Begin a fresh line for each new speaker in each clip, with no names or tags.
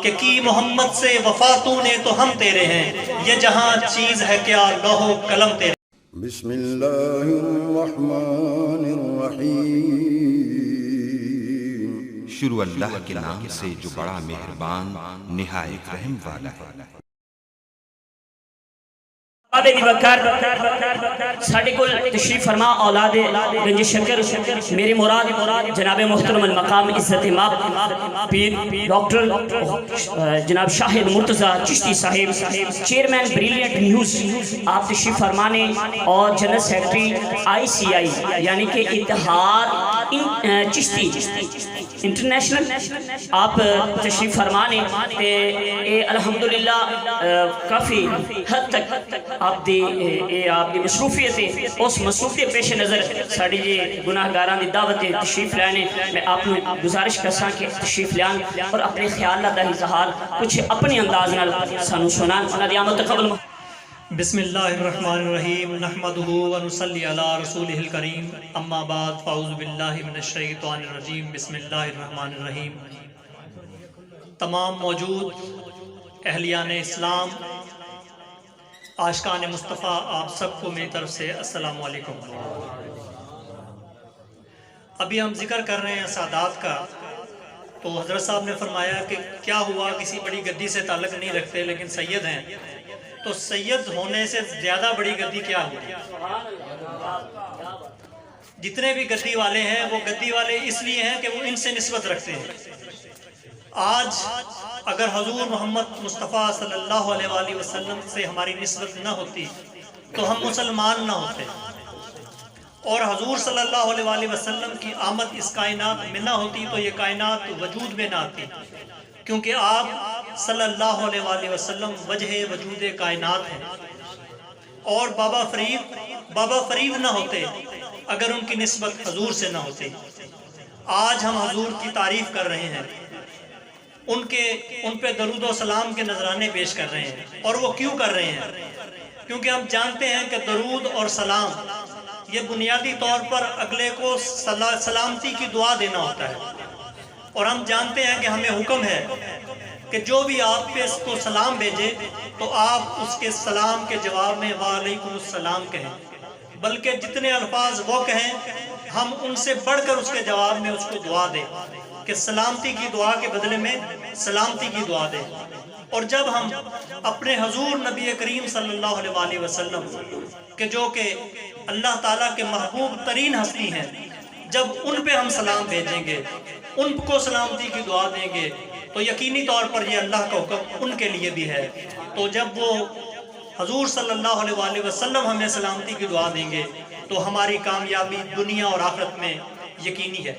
کہ کی محمد سے وفا تو نے تو ہم تیرے ہیں، یہ جہاں چیز ہے کیا لوح و قلم تیرے۔
بسم اللہ الرحمن الرحیم۔
شروع اللہ کے نام سے جو بڑا مہربان نہایت رحم والا ہے۔
ساڈے کول تشریف فرما اولاد گنج شکر میرے مراد جناب محترم المقام عزت ماب پیر ڈاکٹر جناب شاہد مرتضی چشتی صاحب چیئرمین بریلینٹ نیوز آپ تشریف فرمانے، اور جنرل سیکرٹری ICI یعنی کہ اتحاد چشتی انٹرنیشنل آپ تشریف فرمانے تے الحمدللہ کافی حد تک آپ دی مصروفیت اس مصروفیت پیش نظر ساڑی جی گناہ گاراں دی دعوت تشریف لانے میں آپ نے گزارش کرساں کہ تشریف لان اور اپنے خیالات دا اظہار کچھ اپنی انداز نال سانو سنان، انہاں دی آمد قبل۔
بسم اللہ الرحمن الرحیم، نحمدہ ونصلی علی رسولہ الکریم، اما بعد فاعوذ باللہ من الشیطان الرجیم، بسم اللہ الرحمن الرحیم۔ تمام موجود اہلیان اسلام، عاشقان مصطفیٰ، آپ سب کو میری طرف سے السلام علیکم۔ ابھی ہم ذکر کر رہے ہیں سادات کا، تو حضرت صاحب نے فرمایا کہ کیا ہوا کسی بڑی گدی سے تعلق نہیں رکھتے لیکن سید ہیں، تو سید ہونے سے زیادہ بڑی گدی کیا ہوئی؟ جتنے بھی گدی والے ہیں وہ گدی والے اس لیے ہیں کہ وہ ان سے نسبت رکھتے ہیں۔ آج اگر حضور محمد مصطفیٰ صلی اللہ علیہ وآلہ وسلم سے ہماری نسبت نہ ہوتی تو ہم مسلمان نہ ہوتے، اور حضور صلی اللہ علیہ وآلہ وسلم کی آمد اس کائنات میں نہ ہوتی تو یہ کائنات وجود میں نہ آتی، کیونکہ آپ صلی اللہ علیہ وآلہ وسلم وجہ وجود کائنات ہیں۔ اور بابا فرید نہ ہوتے اگر ان کی نسبت حضور سے نہ ہوتی۔ آج ہم حضور کی تعریف کر رہے ہیں، ان پہ درود و سلام کے نذرانے پیش کر رہے ہیں، اور وہ کیوں کر رہے ہیں؟ کیونکہ ہم جانتے ہیں کہ درود اور سلام یہ بنیادی طور پر اگلے کو سلامتی کی دعا دینا ہوتا ہے، اور ہم جانتے ہیں کہ ہمیں حکم ہے کہ جو بھی آپ پہ اس کو سلام بھیجے تو آپ اس کے سلام کے جواب میں وعلیکم السلام کہیں، بلکہ جتنے الفاظ وہ کہیں ہم ان سے بڑھ کر اس کے جواب میں اس کو دعا دیں کہ سلامتی کی دعا کے بدلے میں سلامتی کی دعا دیں۔ اور جب ہم اپنے حضور نبی کریم صلی اللہ علیہ وآلہ وسلم کہ جو کہ اللہ تعالیٰ کے محبوب ترین ہستی ہیں، جب ان پہ ہم سلام بھیجیں گے، ان کو سلامتی کی دعا دیں گے، تو یقینی طور پر یہ اللہ کا حکم ان کے لیے بھی ہے۔ تو جب وہ حضور صلی اللہ علیہ وآلہ وسلم ہمیں سلامتی کی دعا دیں گے تو ہماری کامیابی دنیا اور آخرت میں یقینی ہے۔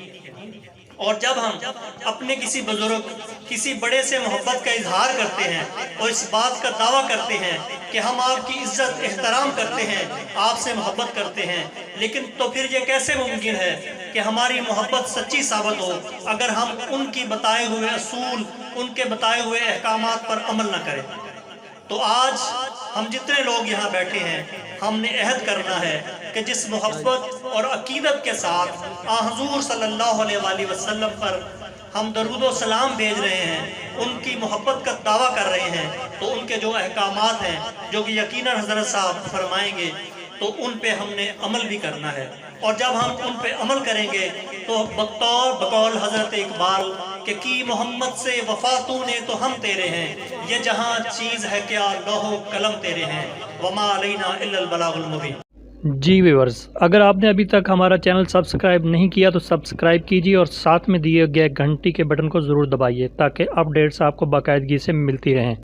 اور جب ہم اپنے کسی بزرگ کسی بڑے سے محبت کا اظہار کرتے ہیں اور اس بات کا دعویٰ کرتے ہیں کہ ہم آپ کی عزت احترام کرتے ہیں، آپ سے محبت کرتے ہیں، لیکن تو پھر یہ کیسے ممکن ہے کہ ہماری محبت سچی ثابت ہو اگر ہم ان کی بتائے ہوئے اصول، ان کے بتائے ہوئے احکامات پر عمل نہ کریں؟ تو آج ہم جتنے لوگ یہاں بیٹھے ہیں ہم نے عہد کرنا ہے کہ جس محبت اور عقیدت کے ساتھ حضور صلی اللہ علیہ وآلہ وسلم پر ہم درود و سلام بھیج رہے ہیں، ان کی محبت کا دعویٰ کر رہے ہیں، تو ان کے جو احکامات ہیں جو کہ یقیناً حضرت صاحب فرمائیں گے تو ان پہ ہم نے عمل بھی کرنا ہے۔ اور جب ہم ان پہ عمل کریں گے تو بقول حضرت اقبال کہ کی محمد سے وفا تو نے تو ہم تیرے ہیں، یہ جہاں چیز ہے کیا لوح و قلم تیرے ہیں، وما علینا الا البلاغ المبین۔
جی ویورز، اگر آپ نے ابھی تک ہمارا چینل سبسکرائب نہیں کیا تو سبسکرائب کیجیے اور ساتھ میں دیے گئے گھنٹی کے بٹن کو ضرور دبائیے تاکہ اپڈیٹس آپ کو باقاعدگی سے ملتی رہیں۔